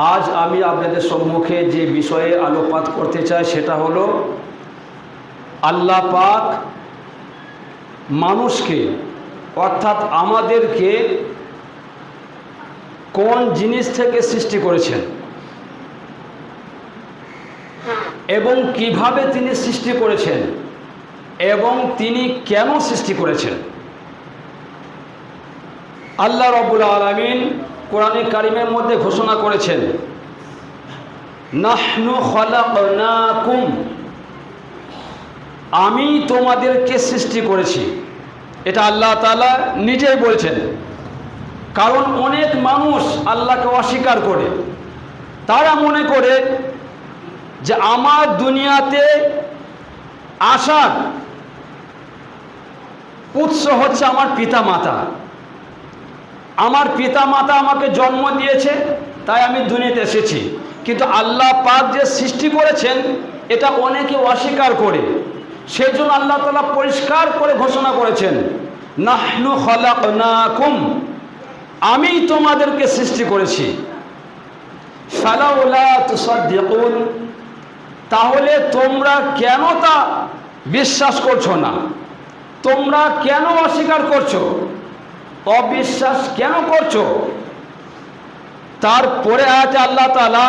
আজ আমি আপনাদের সম্মুখে যে বিষয়ে আলোকপাত করতে চাই সেটা হলো আল্লাহ পাক মানুষকে অর্থাৎ আমাদেরকে কোন জিনিস থেকে সৃষ্টি করেছেন এবং কিভাবে তিনি সৃষ্টি করেছেন এবং তিনি কেন সৃষ্টি করেছেন। আল্লাহ রাব্বুল আলামিন কোরআনে কারিমের মধ্যে ঘোষণা করেছেন, নাহনু খলাকনাকুম, আমি তোমাদেরকে সৃষ্টি করেছি। এটা আল্লাহ তাআলা নিজেই বলছেন। কারণ অনেক মানুষ আল্লাহকে অস্বীকার করে, তারা মনে করে যে আমার দুনিয়াতে আসার উৎস হচ্ছে আমার পিতা মাতা, আমার পিতা মাতা আমাকে জন্ম দিয়েছে তাই আমি দুনিয়াতে এসেছি। কিন্তু আল্লাহ পাক যে সৃষ্টি করেছেন এটা অনেকে অস্বীকার করে। সেই জন্য আল্লাহ তাআলা পরিষ্কার করে ঘোষণা করেছেন, নাহনু খলাকনাকুম, আমি তোমাদেরকে সৃষ্টি করেছি। ফালাউলা তুসাদ্দিকুন, তাহলে তোমরা কেন তা বিশ্বাস করছো না? তোমরা কেন অস্বীকার করছো, অবিশ্বাস কেন করছো? তারপরে আয়াতে আল্লাহ তাআলা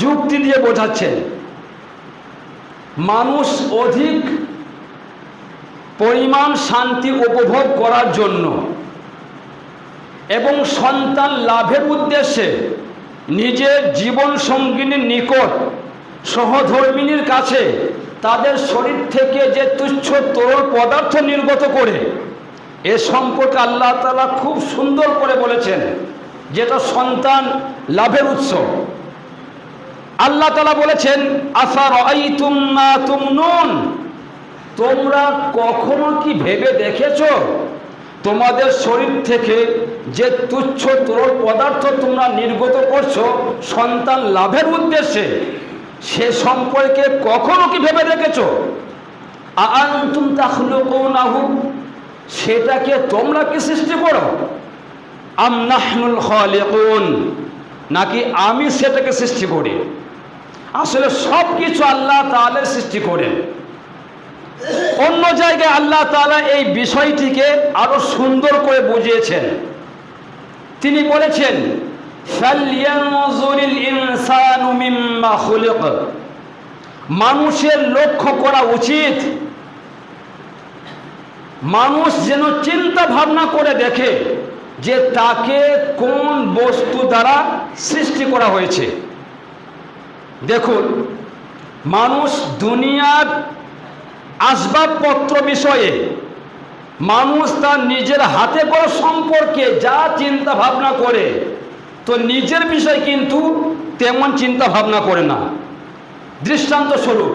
যুক্তি দিয়ে বোঝাচ্ছেন, মানুষ অধিক পরিমাণ শান্তি উপভোগ করার জন্য এবং সন্তান লাভের উদ্দেশ্যে নিজের জীবন সঙ্গিনীর নিকট সহধর্মিনীর কাছে তাদের শরীর থেকে যে তুচ্ছ তরল পদার্থ নির্গত করে, এ সম্পর্কে আল্লাহ তাআলা খুব সুন্দর করে বলেছেন যেটা সন্তান লাভের উৎস। আল্লাহ তাআলা বলেছেন, আফারাআইতুম মা তুমনুন, তোমরা কখনো কি ভেবে দেখেছো তোমাদের শরীর থেকে যে তুচ্ছ তরল পদার্থ তোমরা নির্গত করছো সন্তান লাভের উদ্দেশ্যে, সে সম্পর্কে কখনো কি ভেবে দেখেছো? আআনতুম তাখলুকুনাহু, সেটাকে তোমরা কি সৃষ্টি করো? আম নাহনুল খালিকুন, নাকি আমি সেটাকে সৃষ্টি করি? আসলে সব কিছু আল্লাহ তাআলা সৃষ্টি করেন। অন্য জায়গায় আল্লাহ তাআলা এই বিষয়টিকে আরো সুন্দর করে বুঝিয়েছেন। তিনি বলেছেন, ফালইয়ানজুরিল ইনসানু মিম্মা খুলিক, মানুষের লক্ষ্য করা উচিত, মানুষ যেন চিন্তা ভাবনা করে দেখে যে তাকে কোন বস্তু দ্বারা সৃষ্টি করা হয়েছে। দেখুন, মানুষ দুনিয়ার আসবাবপত্র বিষয়ে মানুষ তার নিজের হাতে করা সম্পর্কে যা চিন্তা ভাবনা করে, তো নিজের বিষয় কিন্তু তেমন চিন্তা ভাবনা করে না। দৃষ্টান্ত স্বরূপ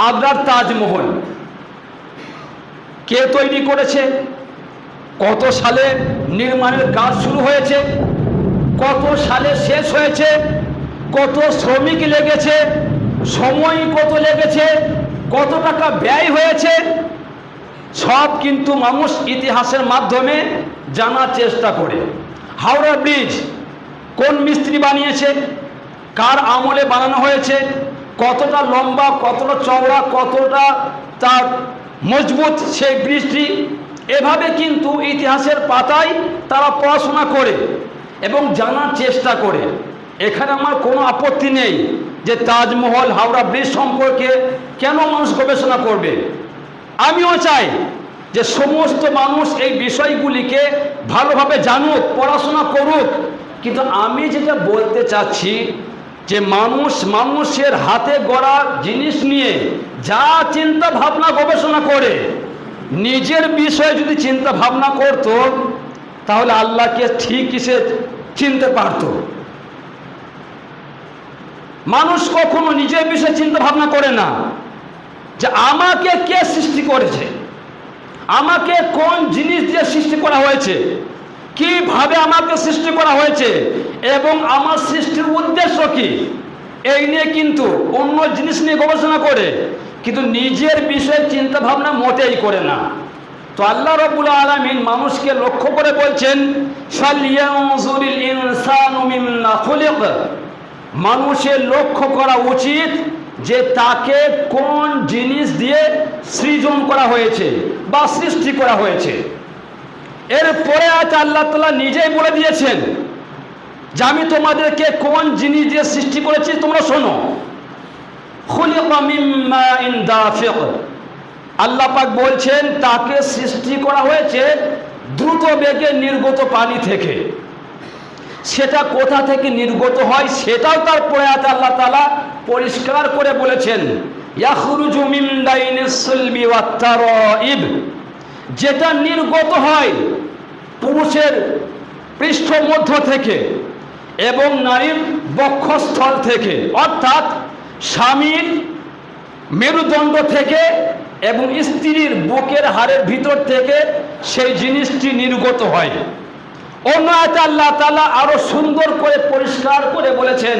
আগ্রার তাজমহল কে তৈরি করেছে, কত সালে নির্মাণের কাজ শুরু হয়েছে, কত সালে শেষ হয়েছে, কত শ্রমিক লেগেছে, সময় কত লেগেছে, কত টাকা ব্যয় হয়েছে, সব কিন্তু মানুষ ইতিহাসের মাধ্যমে জানার চেষ্টা করে। হাওড়া ব্রিজ কোন মিস্ত্রি বানিয়েছে, কার আমলে বানানো হয়েছে, কতটা লম্বা, কতটা চওড়া, কতটা তার মজবুত সেই ব্রিজটি, এভাবে কিন্তু ইতিহাসের পাতায় তারা পড়াশোনা করে এবং জানার চেষ্টা করে। এখানে আমার কোনো আপত্তি নেই যে তাজমহল, হাওড়া ব্রিজ সম্পর্কে কেন মানুষ গবেষণা করবে। আমিও চাই যে সমস্ত মানুষ এই বিষয়গুলিকে ভালোভাবে জানুক, পড়াশোনা করুক। কিন্তু আমি যেটা বলতে চাচ্ছি যে মানুষের হাতে গড়া জিনিস নিয়ে যা চিন্তা ভাবনা গবেষণা করে, নিজের বিষয়ে যদি চিন্তা ভাবনা করত তাহলে আল্লাহকে ঠিকই সে চিনতে পারত। মানুষ কখনো নিজের বিষয়ে চিন্তা ভাবনা করে না যে আমাকে কে সৃষ্টি করেছে, আমাকে কোন জিনিস দিয়ে সৃষ্টি করা হয়েছে, কিভাবে আমাকে সৃষ্টি করা হয়েছে এবং আমার সৃষ্টির উদ্দেশ্য কি, এই নিয়ে কিন্তু অন্য জিনিস নিয়ে গবেষণা করে, কিন্তু নিজের বিষয়ে চিন্তা ভাবনা মোটেই করে না। তো আল্লাহ রাব্বুল আলামিন মানুষকে লক্ষ্য করে বলছেন, ফালইয়ানজুরিল ইনসানু খুলিক, মানুষের লক্ষ্য করা উচিত যে তাকে কোন জিনিস দিয়ে সৃজন করা হয়েছে বা সৃষ্টি করা হয়েছে। এরপরে আছে আল্লাহ তাআলা নিজেই বলে দিয়েছেন যে আমি তোমাদেরকে কোন জিনিস দিয়ে সৃষ্টি করেছি তোমরা শোনো। খুলিকা মিন মাইন দাফিক, আল্লাহ পাক বলছেন তাকে সৃষ্টি করা হয়েছে দ্রুত বেগে নির্গত পানি থেকে। সেটা কোথা থেকে নির্গত হয় সেটাও তারপরে আছে আল্লাহ তাআলা পরিষ্কার করে বলেছেন, ইয়াখরুজু মিন বাইনিস সুলবি ওয়াত তারাইব, যেটা নির্গত হয় পুরুষের পৃষ্ঠ মধ্য থেকে এবং নারীর বক্ষস্থল থেকে, অর্থাৎ স্বামীর মেরুদণ্ড থেকে এবং স্ত্রীর বুকের হাড়ের ভিতর থেকে সেই জিনিসটি নির্গত হয়। অন্য আয়াতে আল্লাহ তাআলা আরো সুন্দর করে পরিষ্কার করে বলেছেন,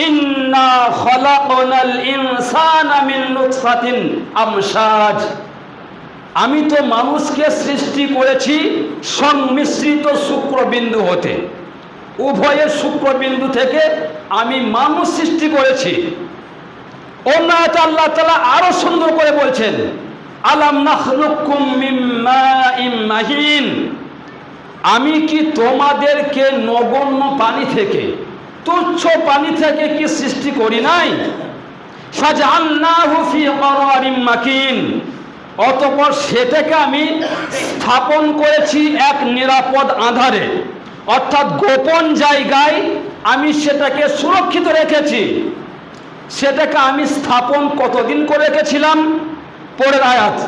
ইন্না খলাকনাল ইনসানা মিন নুতফাতিন আমশাজ, আমি তো মানুষকে সৃষ্টি করেছি সংমিশ্রিত শুক্রবিন্দু হতে, উভয়ের শুক্রবিন্দু থেকে আমি মানুষ সৃষ্টি করেছি। অন্য আয়াতে আল্লাহ তাআলা আরো সুন্দর করে বলছেন, আলাম নাখলুকুম মিন মাইন মাহিন, আমি কি তোমাদেরকে নগণ্য পানি থেকে, তুচ্ছ পানি থেকে কি সৃষ্টি করি নাই? ফাজআলনাহু ফি ক্বারারিম মাকিন, অতঃপর সেটাকে আমি স্থাপন করেছি এক নিরাপদ আধারে, অর্থাৎ গোপন জায়গায় আমি সেটাকে সুরক্ষিত রেখেছি। সেটাকে আমি স্থাপন কতদিন করে রেখেছিলাম? পরের আয়াত,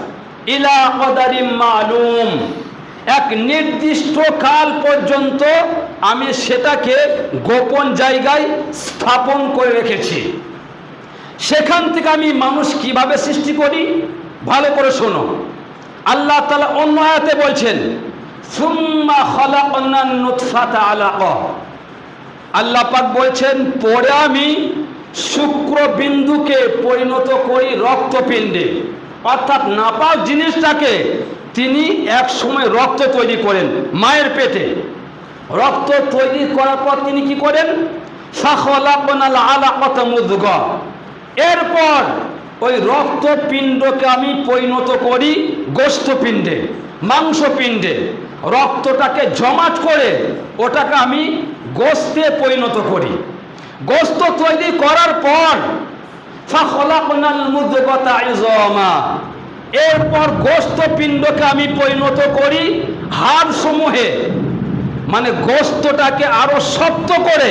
ইলা কদারিম মালুম, এক নির্দিষ্ট কাল পর্যন্ত আমি সেটাকে গোপন জায়গায় স্থাপন করে রেখেছি। সেখান থেকে আমি মানুষ কিভাবে সৃষ্টি করি ভালো করে শোনো। আল্লাহ তাআলা অন্য আয়াতে বলছেন, সুম্মা খালাকনান নুতফাতা আলাকা, আল্লাহ পাক বলছেন পরে আমি শুক্রবিন্দুকে পরিণত করি রক্তপিণ্ডে, অর্থাৎ নাপাক জিনিসটাকে তিনি এক সময় রক্ত তৈরি করেন মায়ের পেটে। রক্ত তৈরি করার পর তিনি কি করেন? ফাখলাকনাল আলাকাতা মুদগা, এরপর ওই রক্তপিণ্ডকে আমি পরিণত করি গোশতপিণ্ডে, মাংসপিণ্ডে। রক্তটাকে জমাট করে ওটাকে আমি গোশতে পরিণত করি। গোশত তৈরি করার পর ফাখলাকনাল মুদগাতা ইযামা, এরপর গোশতপিণ্ডকে আমি পরিণত করি হাড় সমূহে, মানে গোশতটাকে আরো শক্ত করে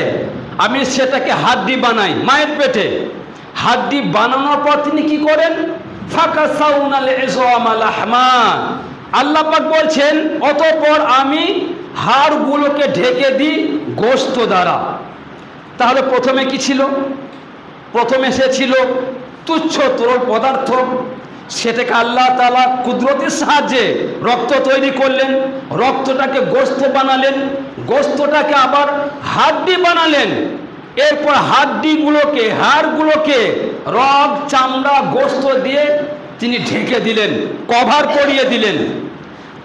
আমি সেটাকে হাড্ডি বানাই মায়ের পেটে। হাড্ডি বানানোর পর তিনি কি করেন? ফাকাসাউনাল ইযামা লাহমা, আল্লাহ পাক বলছেন অতঃপর আমি হাড়গুলোকে ঢেকে দিই গোশত দ্বারা। তাহলে প্রথমে কি ছিল? প্রথমে সে ছিল তুচ্ছ তরল পদার্থ, সেটাকে আল্লাহ তাআলা কুদরতের সাহায্যে রক্ত তৈরি করলেন, রক্তটাকে গোশত বানালেন, গোশতটাকে আবার হাড্ডি বানালেন, এরপর হাড্ডিগুলোকে হাড়গুলোকে রগ চামড়া গোশত দিয়ে তিনি ঢেকে দিলেন, কভার করিয়ে দিলেন।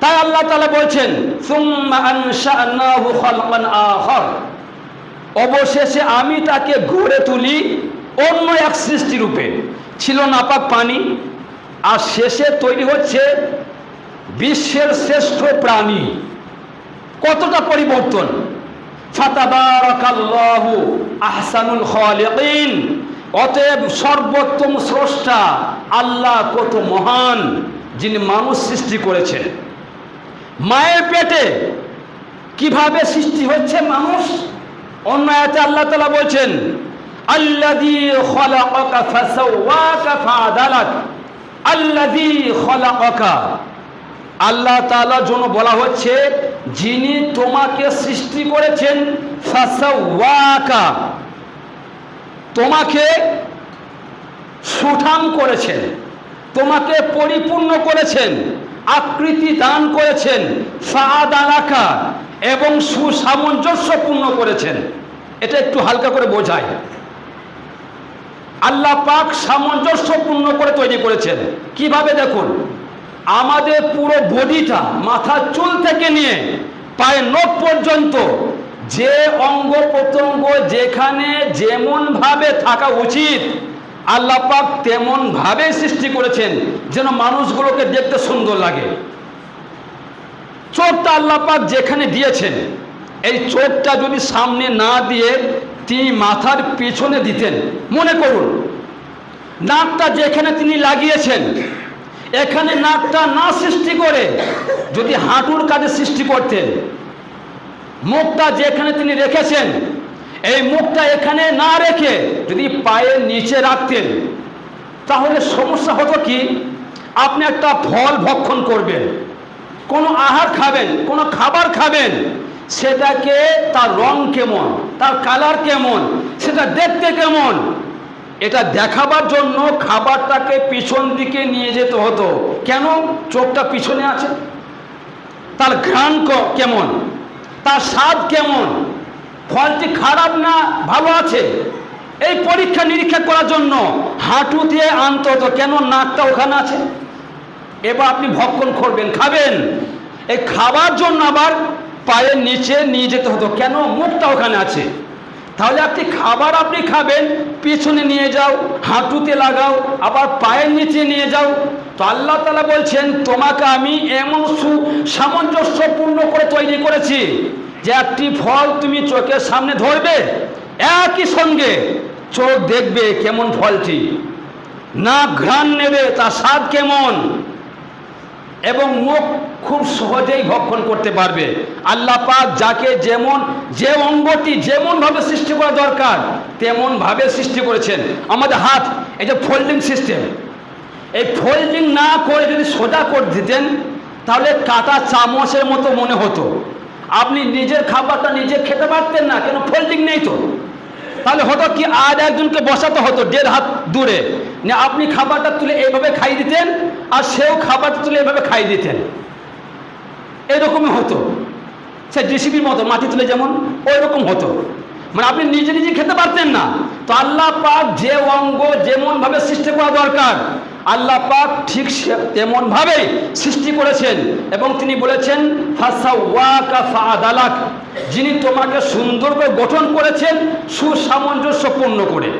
তাই আল্লাহ তাআলা বলছেন সুম্মা আনশানাহু খালকান আখার, অবশেষে আমি তাকে গড়ে তুলি অন্য এক সৃষ্টি রূপে। ছিল নাপাক পানি, আর শেষে তৈরি হচ্ছে বিশ্বের শ্রেষ্ঠ প্রাণী। কতটা পরিবর্তন! ফাতাবারাকাল্লাহু আহসানুল খালিকিন, অতএব সর্বোত্তম স্রষ্টা আল্লাহ কত মহান, যিনি মানুষ সৃষ্টি করেছেন। মায়ের পেটে কিভাবে সৃষ্টি হচ্ছে মানুষ? অন্য আয়াতে আল্লাহ তাআলা বলছেন, আল্লাযী খালাকাকা ফাসাওয়াকা ফাআদালাক, আল্লাযী খালাকাকা, আল্লাহ তাআলার জন্য বলা হচ্ছে যিনি তোমাকে সৃষ্টি করেছেন, ফাসাওয়াকা, তোমাকে সুঠাম করেছেন, তোমাকে পরিপূর্ণ করেছেন, আকৃতি দান করেছেন, ফাআদালাকা, এবং সুসামঞ্জস্যপূর্ণ করেছেন। এটা একটু হালকা করে বোঝায়। আল্লাহ পাক সামঞ্জস্যপূর্ণ করে তৈরি করেছেন। কিভাবে? দেখুন, আমাদের পুরো বডিটা মাথার চুল থেকে নিয়ে পায়ের নখ পর্যন্ত যে অঙ্গ প্রত্যঙ্গ যেখানে যেমন ভাবে থাকা উচিত আল্লাহ পাক তেমন ভাবে সৃষ্টি করেছেন যেন মানুষগুলোকে দেখতে সুন্দর লাগে। চোখটা আল্লাহ পাক যেখানে দিয়েছেন, এই চোখটা যদি সামনে না দিয়ে তিনি মাথার পেছনে দিতেন, মনে করুন নাকটা যেখানে তিনি লাগিয়েছেন এখানে নাকটা না সৃষ্টি করে যদি হাঁটুর কাছে সৃষ্টি করতেন, মুখটা যেখানে তিনি রেখেছেন এই মুখটা এখানে না রেখে যদি পায়ের নিচে রাখতেন, তাহলে সমস্যা হতো কি, আপনি একটা ফল ভক্ষণ করবেন, কোনো আহার খাবেন, কোনো খাবার খাবেন, সেটাকে তার রং কেমন, তার কালার কেমন, সেটা দেখতে কেমন, এটা দেখাবার জন্য খাবারটাকে পিছন দিকে নিয়ে যেতে হতো। কেন? চোখটা পিছনে আছে। তার ঘ্রাণ কেমন, তার স্বাদ কেমন, ফলটি খারাপ না ভালো আছে, এই পরীক্ষা নিরীক্ষা করার জন্য হাঁটু দিয়ে আনতে হতো। কেন? নাকটা ওখানে আছে। এবার আপনি ভক্ষণ করবেন, খাবেন, এই খাবার জন্য আবার পায়ের নিচে নিয়ে যেতে হতো। কেন? মুখটা ওখানে আছে। তাহলে আপনি খাবার আপনি খাবেন, পিছনে নিয়ে যাও, হাঁটুতে লাগাও, আবার পায়ের নিচে নিয়ে যাও। তো আল্লাহ তাআলা বলছেন তোমাকে আমি এমন সামঞ্জস্যপূর্ণ করে তৈরি করেছি যে একটি ফল তুমি চোখের সামনে ধরবে, একই সঙ্গে চোখ দেখবে কেমন ফলটি, না ঘ্রাণ নেবে তার স্বাদ কেমন, এবং মুখ খুব সহজেই ভক্ষণ করতে পারবে। আল্লাহ পাক যাকে যেমন যে অঙ্গটি যেমন ভাবে সৃষ্টি করা দরকার তেমন ভাবে সৃষ্টি করেছেন। আমাদের হাত, এই যে ফোল্ডিং সিস্টেম, এই ফোল্ডিং না করে যদি সোজা করে দিতেন তাহলে কাটা চামচের মতো মনে হতো, আপনি নিজের খাবারটা নিজে খেতে পারতেন না। কেন? ফোল্ডিং নেই তো। তাহলে হতো কি, আর একজনকে বসাতে হতো 1.5 হাত দূরে, না আপনি খাবারটা তুলে এইভাবে খাইয়ে দিতেন আর সেও খাবারটা তুলে এইভাবে খাইয়ে দিতেন, এরকমই হতো। সে জেসিবির মতো মাটি তুলে যেমন ওই রকম হতো, মানে আপনি নিজে নিজে খেতে পারতেন না। তো আল্লাহ পাক যে অঙ্গ যেমন ভাবে সৃষ্টি করা দরকার আল্লাহ পাক ঠিক তেমন ভাবে সৃষ্টি করেছেন, এবং তিনি বলেছেন ফাসাওয়াকা ফাআদালাক, যিনি তোমাকে সুন্দর করে গঠন করেছেন সুসামঞ্জস্যপূর্ণ করে।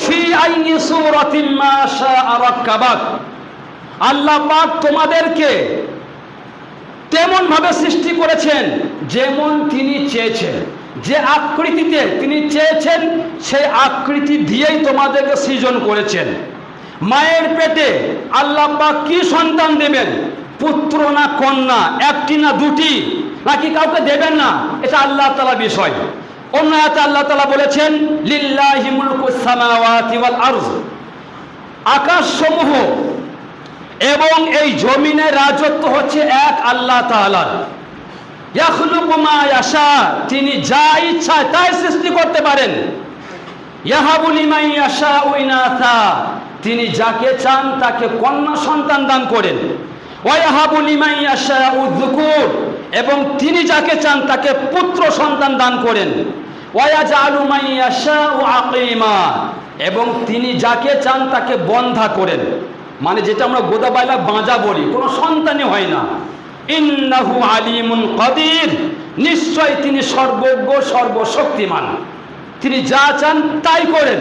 ফি আইনি সূরাতিন মা শাআ রাক্কাবাক, আল্লাহ পাক তোমাদেরকে তেমন ভাবে সৃষ্টি করেছেন যেমন তিনি চেয়েছেন, যে আকৃতিতে তিনি চেয়েছেন সেই আকৃতি দিয়েই তোমাদেরকে সৃজন করেছেন। মায়ের পেটে আল্লাহ পাক কি সন্তান দেবেন, পুত্র না কন্যা, একটি না দুটি, নাকি কাউকে দেবেন না, এটা আল্লাহ তাআলার বিষয়। অন্য আয়াতে আল্লাহ তাআলা বলেছেন লিল্লাহি মুলকুস সামাওয়াতি ওয়াল আরজ, আকাশসমূহ এবং এই জমিনের রাজত্ব হচ্ছে এক আল্লাহ তাআলার। ইয়াখলুকু মা ইয়াশা, তিনি যা ইচ্ছা তাই সৃষ্টি করতে পারেন। ইয়াহাবু লিমান ইয়াশাউ ইনাসা, তিনি যাকে চান তাকে কন্যা সন্তান দান করেন। ওয়া ইয়াহাবু লিমান ইয়াশাউ যুকুর, এবং তিনি যাকে চান তাকে পুত্র সন্তান দান করেন। ওয়া ইয়াজআলু মান ইয়াশাউ আকিমা, এবং তিনি যাকে চান তাকে বন্ধা করেন, মানে যেটা আমরা গোদা বাইলা বাঁজা বলি, কোনো সন্তানই হয় না। ইন্নাহু আলিমুন কাদির, নিশ্চয় তিনি সর্বজ্ঞ সর্বশক্তিমান, তিনি যা চান তাই করেন।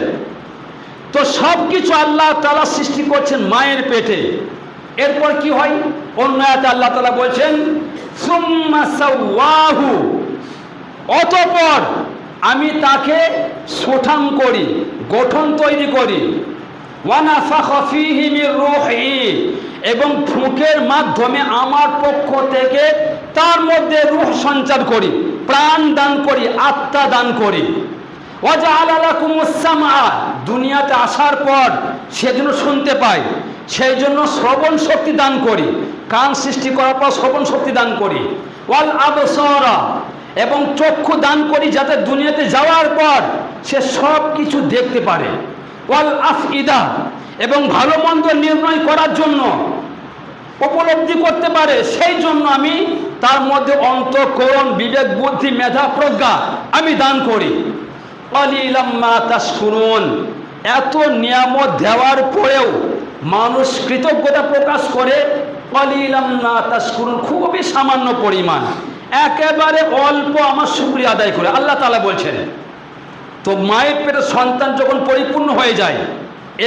তো সব কিছু আল্লাহ তাআলা সৃষ্টি করছেন মায়ের পেটে। এরপর কি হয়? অন্য আয়াতে আল্লাহ তাআলা বলছেন সুম্মা সাওয়াহু, অতঃপর আমি তাকে সুঠাম করি, গঠন তৈরি করি। ওয়া নাফাখা ফীহি মির রূহি, এবং ফুঁকের মাধ্যমে আমার পক্ষ থেকে তার মধ্যে রূহ সঞ্চার করি, প্রাণ দান করি, আত্মা দান করি। ওয়া জাআলা লাকুমুস সামআ, দুনিয়াতে আসার পর সেজন্য শুনতে পাই, সেই জন্য শ্রবণ শক্তি দান করি, কান সৃষ্টি করার পর শ্রবণ শক্তি দান করি। ওয়াল আবসারা, এবং চক্ষু দান করি যাতে দুনিয়াতে যাওয়ার পর সে সব কিছু দেখতে পারে। ওয়াল আফইদা, এবং ভালো মন্দ নির্ণয় করার জন্য উপলব্ধি করতে পারে, সেই জন্য আমি তার মধ্যে অন্তঃকরণ, বিবেক, বুদ্ধি, মেধা, প্রজ্ঞা আমি দান করি। ক্বালিলাম মা তাশকুরুন, এত নিয়ামত দেওয়ার পরেও মানুষ কৃতজ্ঞতা প্রকাশ করে। ক্বালিলাম মা তাশকুরুন, খুবই সামান্য পরিমাণ। একেবারে অল্প আমার শুকরিয়া আদায় করে, আল্লাহ তাআলা বলছেন। তো মায়ের পেটে সন্তান যখন পরিপূর্ণ হয়ে যায়,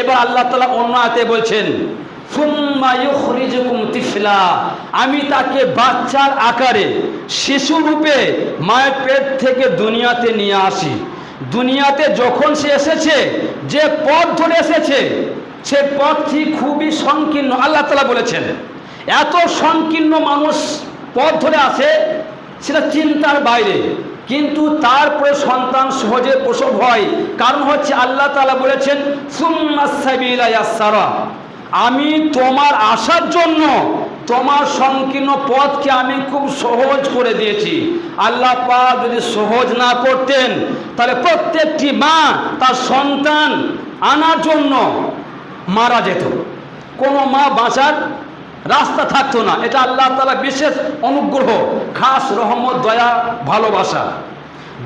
এবার আল্লাহ তাআলা অন্য আয়াতে বলছেন সুম্মা ইউখরিজুকুম তিফলা, আমি তাকে বাচ্চার আকারে শিশু রূপে মায়ের পেট থেকে দুনিয়াতে নিয়ে আসি। দুনিয়াতে যখন সে এসেছে, যে পথ ধরে এসেছে, সে পথটি খুবই সংকীর্ণ। আল্লাহ তাআলা বলেছেন এত সংকীর্ণ মানুষ পথ ধরে আসে, সেটা চিন্তার বাইরে, কিন্তু তারপরে সন্তান সহজে প্রসব হয়। কারণ হচ্ছে আল্লাহ তাআলা বলেছেন সুম্মাস সাবিলা ইয়াসসারা, আমি তোমার আসার জন্য তোমার সংকীর্ণ পথকে আমি খুব সহজ করে দিয়েছি। আল্লাহ পাক যদি সহজ না করতেন, তাহলে প্রত্যেকটি মা তার সন্তান আনার জন্য মারা যেত, কোনো মা বাঁচার রাস্তা থাকতো না। এটা আল্লাহ তাআলা বিশেষ অনুগ্রহ, খাস রহমত, দয়া, ভালোবাসা।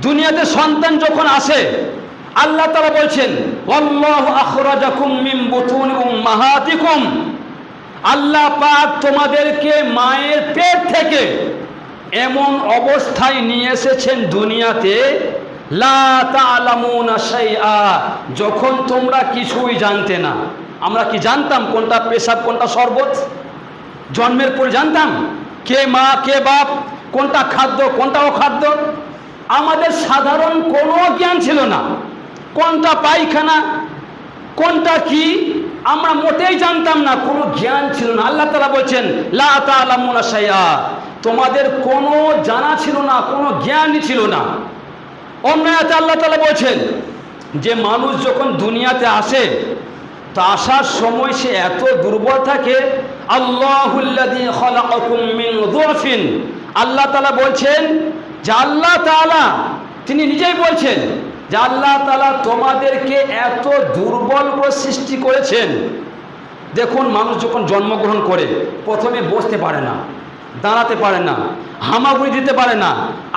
দুনিয়াতে সন্তান যখন আসে, আল্লাহ তাআলা বলছেন ওয়াল্লাহু আখরাজাকুম মিন বুতুনি উম্মাহাতিকুম, আল্লাহ পাক তোমাদেরকে মায়ের পেট থেকে এমন অবস্থায় নিয়ে এসেছেন দুনিয়াতে, লা তা'লামুনা শাইআ, যখন তোমরা কিছুই জানতে না। আমরা কি জানতাম কোনটা পেশাব কোনটা শরবত? জন্মের পর জানতাম কে মা কে বাপ, কোনটা খাদ্য কোনটা অখাদ্য? আমাদের সাধারণ কোনো জ্ঞান ছিল না। কোনটা পায়খানা কোনটা কি আমরা মোটেই জানতাম না, কোনো জ্ঞান ছিল না। আল্লাহ তাআলা বলছেন লা তা'লামুনা শাইআ, তোমাদের কোনো জানা ছিল না, কোনো জ্ঞানই ছিল না। অন্য আয়াতে আল্লাহ তাআলা বলছেন যে মানুষ যখন দুনিয়াতে আসে, তো আসার সময় সে এত দুর্বল থাকে। আল্লাহুল্লাযী খালাকাকুম মিন যুফিন, আল্লাহ তাআলা বলছেন যে আল্লাহ তাআলা তিনি নিজেই বলছেন যে আল্লাহ তাআলা তোমাদেরকে এত দুর্বল করে সৃষ্টি করেছেন। দেখুন, মানুষ যখন জন্মগ্রহণ করে প্রথমে বসতে পারে না, দাঁড়াতে পারে না, হামাগুড়ি দিতে পারে না।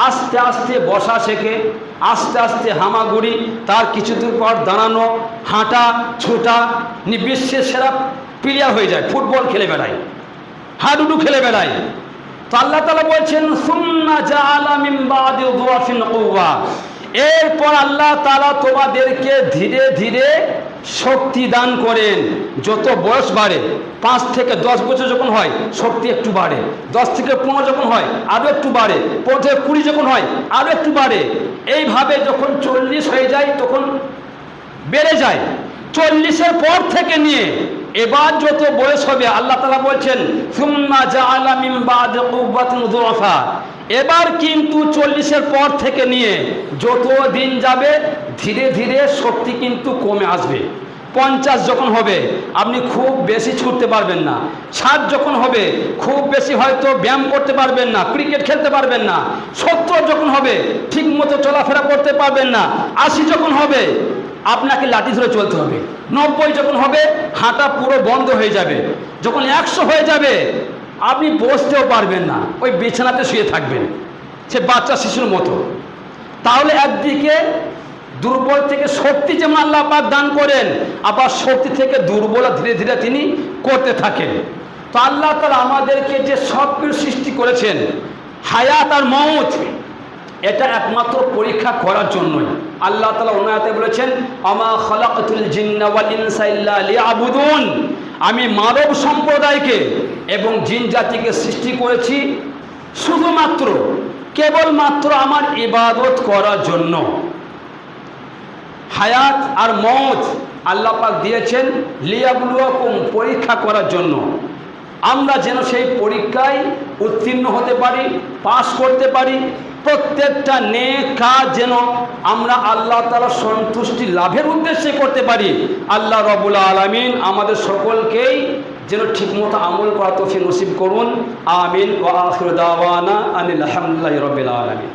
আস্তে আস্তে বসা শেখে, আস্তে আস্তে হামাগুড়ি, তার কিছুদিন পর দাঁড়ানো, হাঁটা, ছোটা, বিশ্বের সেরা প্লেয়ার হয়ে যায়, ফুটবল খেলে বেড়ায়, হাডুডু খেলে বেড়ায়। তো আল্লাহ তাআলা বলছেন সুম্মা জাআলা মিন বাদি যুফিন কুওয়া, এরপর আল্লাহ তাআলা তোমাদেরকে ধীরে ধীরে শক্তি দান করেন। যত বয়স বাড়ে, 5 থেকে 10 বছর যখন হয় শক্তি একটু বাড়ে, 10 থেকে 15 যখন হয় আরও একটু বাড়ে, 15 থেকে 20 যখন হয় আরও একটু বাড়ে। এইভাবে যখন 40 হয়ে যায় তখন বেড়ে যায়। 40-এর পর থেকে নিয়ে এবার যত বয়স হবে, আল্লাহ তাআলা বলছেন সুম্মা জাআলা মিন বাদি কুওয়াতিন যুফা, এবার কিন্তু 40-এর পর থেকে নিয়ে যত দিন যাবে ধীরে ধীরে শক্তি কিন্তু কমে আসবে। 50 যখন হবে আপনি খুব বেশি ছুটতে পারবেন না, 60 যখন হবে খুব বেশি হয়তো ব্যায়াম করতে পারবেন না, ক্রিকেট খেলতে পারবেন না, 70 যখন হবে ঠিক মতো চলাফেরা করতে পারবেন না, 80 যখন হবে আপনাকে লাঠি ধরে চলতে হবে, 90 যখন হবে হাঁটা পুরো বন্ধ হয়ে যাবে, যখন 100 হয়ে যাবে আপনি বসতেও পারবেন না, ওই বিছানাতে শুয়ে থাকবেন, সে বাচ্চা শিশুর মতো। তাহলে একদিকে দুর্বল থেকে শক্তি যেমন আল্লাহ পাক দান করেন, আবার শক্তি থেকে দুর্বল ধীরে ধীরে তিনি করতে থাকেন। তো আল্লাহ তাআলা আমাদেরকে যে সব কিছু সৃষ্টি করেছেন, হায়াত আর মউত, এটা একমাত্র পরীক্ষা করার জন্যই। আল্লাহ তাআলা অন্য আয়াতে বলেছেন আমা খালাকাতুল জিন্না ওয়াল ইনসা ইল্লা লিয়াবুদুন, আমি মানব সম্প্রদায়কে এবং জিন জাতিকে সৃষ্টি করেছি শুধুমাত্র কেবলমাত্র আমার ইবাদত করার জন্য। হায়াত আর মউত আল্লাহ পাক দিয়েছেন লিয়াবলুয়াকুম, পরীক্ষা করার জন্য। আমরা যেন সেই পরীক্ষায় উত্তীর্ণ হতে পারি, পাস করতে পারি। প্রত্যেকটা নেক কাজ যেন আমরা আল্লাহ তাআলার সন্তুষ্টি লাভের উদ্দেশ্যে করতে পারি। আল্লাহ রাব্বুল আলামিন আমাদের সকলকেই যেন ঠিকমতো আমল করা তৌফিক নসিব করুন। আমিন। ওয়া আখিরু দাওয়ানা আনিল হামদুলিল্লাহি রাব্বিল আলামিন।